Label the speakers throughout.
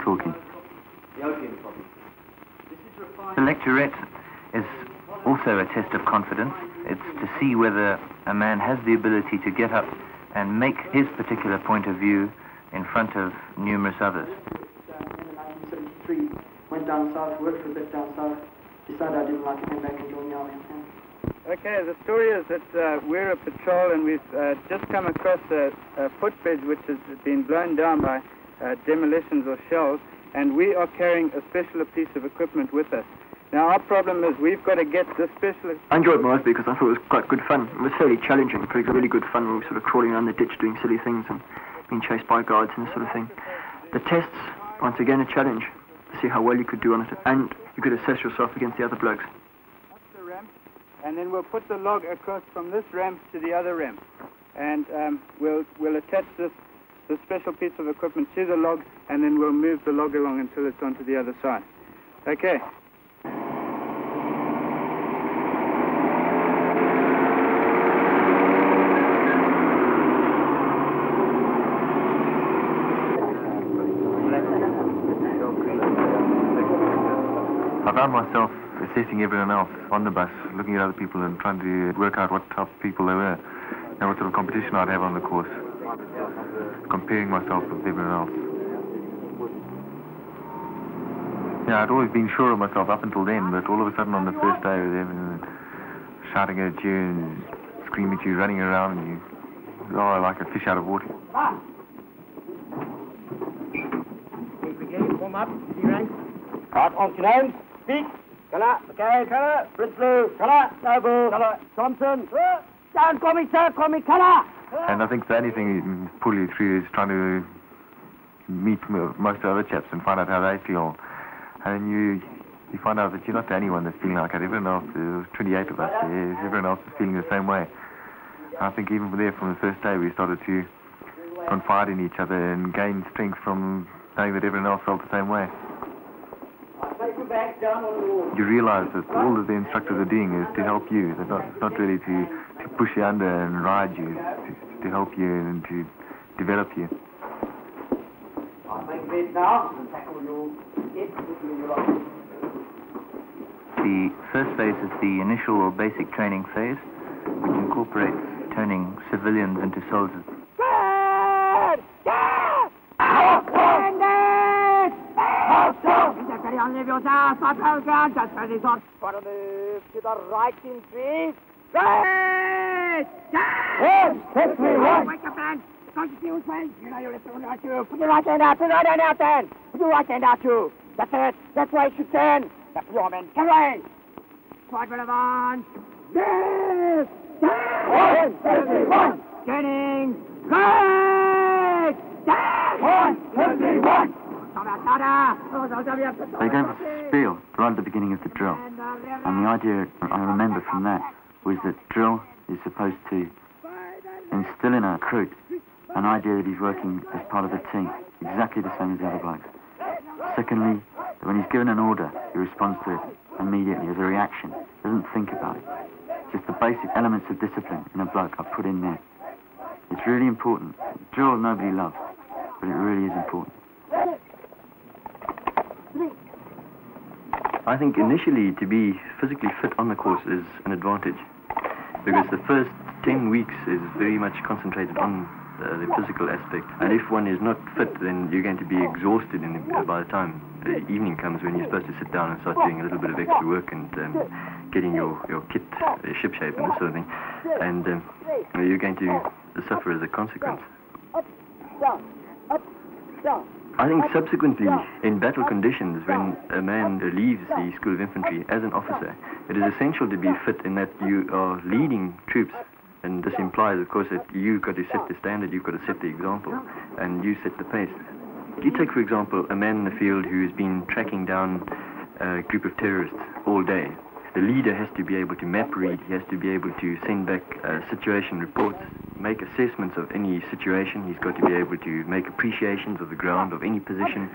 Speaker 1: talking. The lecturette is also a test of confidence. It's to see whether a man has the ability to get up and make his particular point of view in front of numerous others.
Speaker 2: In 1973, went down south, worked for a bit down south, decided I didn't like it, came back and joined the army.
Speaker 3: Okay, the story is that we're a patrol and we've just come across a footbridge which has been blown down by demolitions or shells, and we are carrying a special piece of equipment with us. Now our problem is we've got to get this special...
Speaker 2: I enjoyed mine because I thought it was quite good fun. It was fairly challenging, but it was really good fun. We were sort of crawling around the ditch doing silly things and being chased by guards and this sort of thing. The tests, once again, a challenge to see how well you could do on it, and you could assess yourself against the other blokes.
Speaker 3: That's the ramp, and then we'll put the log across from this ramp to the other ramp, and we'll attach this special piece of equipment to the log, and then we'll move the log along until it's onto the other side. Okay.
Speaker 1: I found myself assessing everyone else on the bus, looking at other people and trying to work out what type of people they were and what sort of competition I'd have on the course, comparing myself with everyone else. Yeah, I'd always been sure of myself up until then, but all of a sudden on the first day with everyone shouting at you and screaming at you, running around and you, oh, like a fish out of water.
Speaker 4: Brigade, form up, see rank. Out on your names. Speak. Colour. Okay. Colour. Brinslow. Colour. Noble. Colour. Thompson. Down. Call me, sir. Call me. Colour.
Speaker 1: And I think the only thing you can pull you through is trying to meet most of the other chaps and find out how they feel. And you find out that you're not the only one that's feeling like it. Everyone else, there's 28 of us, everyone else is feeling the same way. And I think even there from the first day we started to confide in each other and gain strength from knowing that everyone else felt the same way. You realise that all that the instructors are doing is to help you. They're not really to push you under and ride you, to help you and to develop you. The first phase is the initial or basic training phase, which incorporates turning civilians into soldiers.
Speaker 4: Gotta move to the right in 3. Right! Yes! Take me right! Wake up, man! Don't you see who's playing? You know you're listening to you. Put your right hand out. Put your right hand out, then. Put your right hand out, too. That's it. That's why you should turn. That's your man. Come away. Squadron of arms. Yes! 171! Turning. Right! 171!
Speaker 1: They gave us a spiel right at the beginning of the drill, and the idea I remember from that was that drill is supposed to instill in a recruit an idea that he's working as part of a team, exactly the same as the other blokes. Secondly, that when he's given an order, he responds to it immediately as a reaction, doesn't think about it. Just the basic elements of discipline in a bloke are put in there. It's really important. Drill nobody loves, but it really is important. I think initially to be physically fit on the course is an advantage, because the first 10 weeks is very much concentrated on the physical aspect, and if one is not fit, then you're going to be exhausted by the time the evening comes, when you're supposed to sit down and start doing a little bit of extra work and getting your kit ship shape and this sort of thing, and you're going to suffer as a consequence.
Speaker 4: Up, down, up, down.
Speaker 1: I think subsequently, in battle conditions, when a man leaves the School of Infantry as an officer, it is essential to be fit in that you are leading troops, and this implies, of course, that you've got to set the standard, you've got to set the example, and you set the pace. You take, for example, a man in the field who has been tracking down a group of terrorists all day. The leader has to be able to map read, he has to be able to send back situation reports, make assessments of any situation, he's got to be able to make appreciations of the ground, of any position,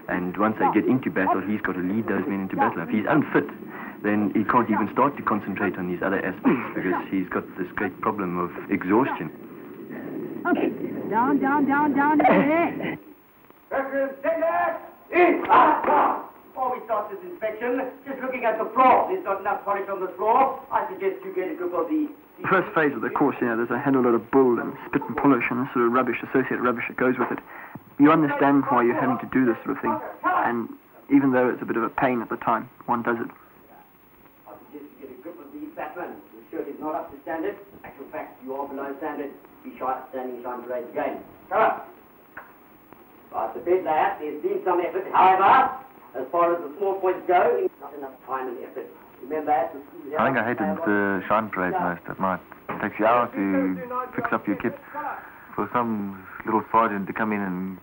Speaker 1: and once they get into battle, he's got to lead those men into battle. If he's unfit, then he can't even start to concentrate on these other aspects, because he's got this great problem of exhaustion.
Speaker 4: Okay, down, down, down, down, there. Veterans, take that! Before we start this inspection, just looking at the floor. There's not enough polish on the floor. I suggest you get a grip of the...
Speaker 2: The first phase of the course, there's a hell of a lot of bull and spit and polish and the sort of rubbish, associated rubbish that goes with it. You understand why you're having to do this sort of thing, and even though it's a bit of a pain at the time, one does it.
Speaker 4: I suggest you get a grip of the batsman. The shirt is not up to standard. Actual fact, you are below standard. Be shy standing shine parade again. Cover. Right, the bed layer, there's been some effort. However, as far as the small points go, not enough time and effort. Remember,
Speaker 5: I think I hated the shine parade most at night. It takes you hours to fix up your kit. For some little sergeant to come in and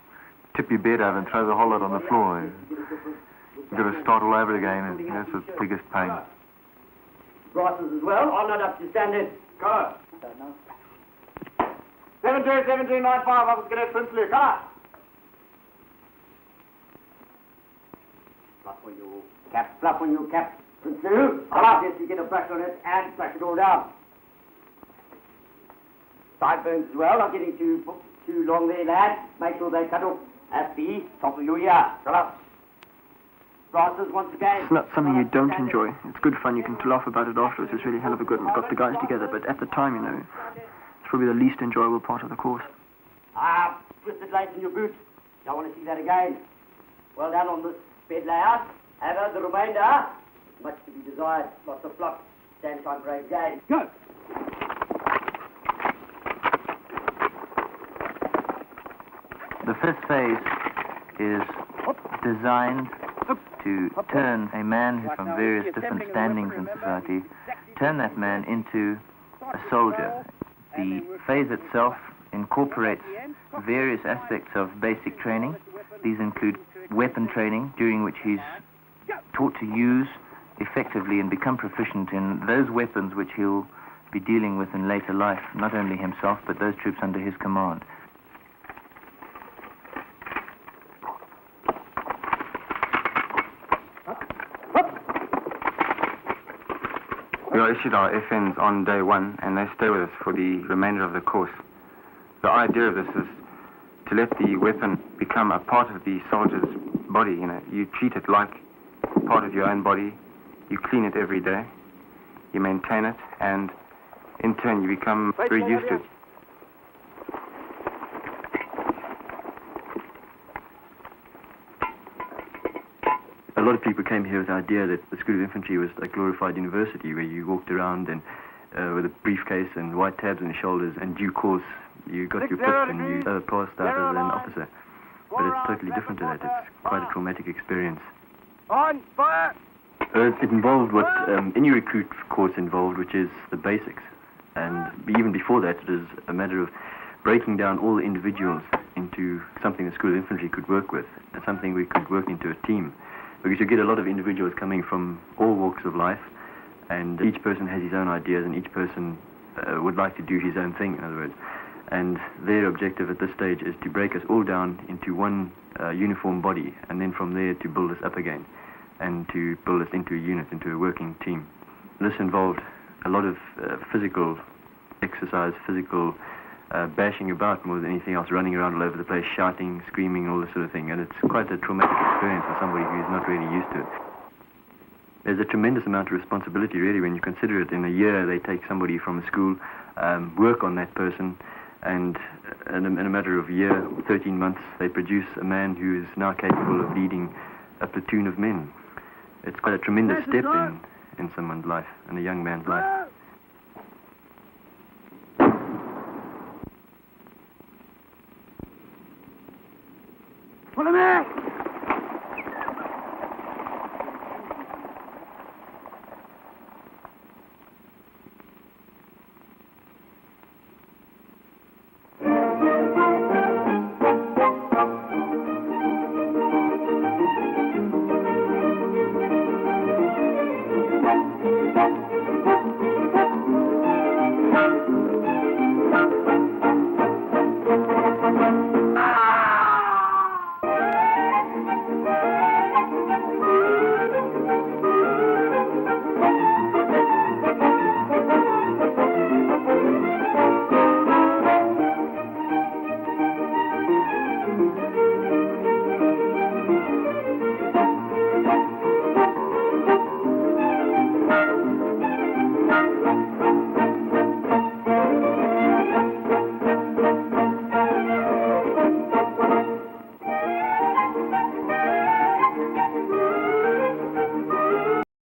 Speaker 5: tip your bed over and throw the whole lot on the floor, you've got to start all over again, and that's the biggest pain.
Speaker 4: Brasses as well, are not up to standard. Go.
Speaker 3: 72-17-95, Officer Cadet Prince Luke. Come on.
Speaker 4: Fluff on your cap, Prince Luke. Come on, yes, you get a brush on it and flush it all down. Sideburns as well, not getting too long there, lad. Make sure they cut off at the top of your ear. Come on. Brasses once again.
Speaker 2: It's not something you don't enjoy. It's good fun. You can laugh about it afterwards. It's really hell of a good. We've got the guys together, but at the time, it's probably the least enjoyable part of the course.
Speaker 4: Twisted lace in your boots. Don't want to see that again. Well done on this bed layout. However, the remainder, much to be desired. Lots of fluff. Stand shine parade again. Go!
Speaker 5: The fifth phase is designed to turn a man who's from various different standings in society, turn that man into a soldier. The phase itself incorporates various aspects of basic training. These include weapon training, during which he's taught to use effectively and become proficient in those weapons which he'll be dealing with in later life, not only himself, but those troops under his command.
Speaker 6: We are issued our FNs on day one, and they stay with us for the remainder of the course. The idea of this is to let the weapon become a part of the soldier's body. You treat it like part of your own body. You clean it every day. You maintain it, and in turn, you become very used to it.
Speaker 1: A lot of people came here with the idea that the School of Infantry was a glorified university where you walked around and with a briefcase and white tabs on your shoulders, and due course you got your pips and you passed out as an officer. But it's totally different to that. It's quite a traumatic experience.
Speaker 3: On fire!
Speaker 1: It involved what any recruit course involved, which is the basics. And even before that, it is a matter of breaking down all the individuals into something the School of Infantry could work with, and something we could work into a team. Because you get a lot of individuals coming from all walks of life, and each person has his own ideas, and each person would like to do his own thing, in other words. And their objective at this stage is to break us all down into one uniform body, and then from there to build us up again, and to build us into a unit, into a working team. This involved a lot of physical exercise, physical bashing about more than anything else, running around all over the place, shouting, screaming, all this sort of thing. And it's quite a traumatic experience for somebody who's not really used to it. There's a tremendous amount of responsibility, really, when you consider it. In a year, they take somebody from a school, work on that person, and in a matter of a year, 13 months, they produce a man who is now capable of leading a platoon of men. It's quite a tremendous step in someone's life, in a young man's life.
Speaker 4: Follow me!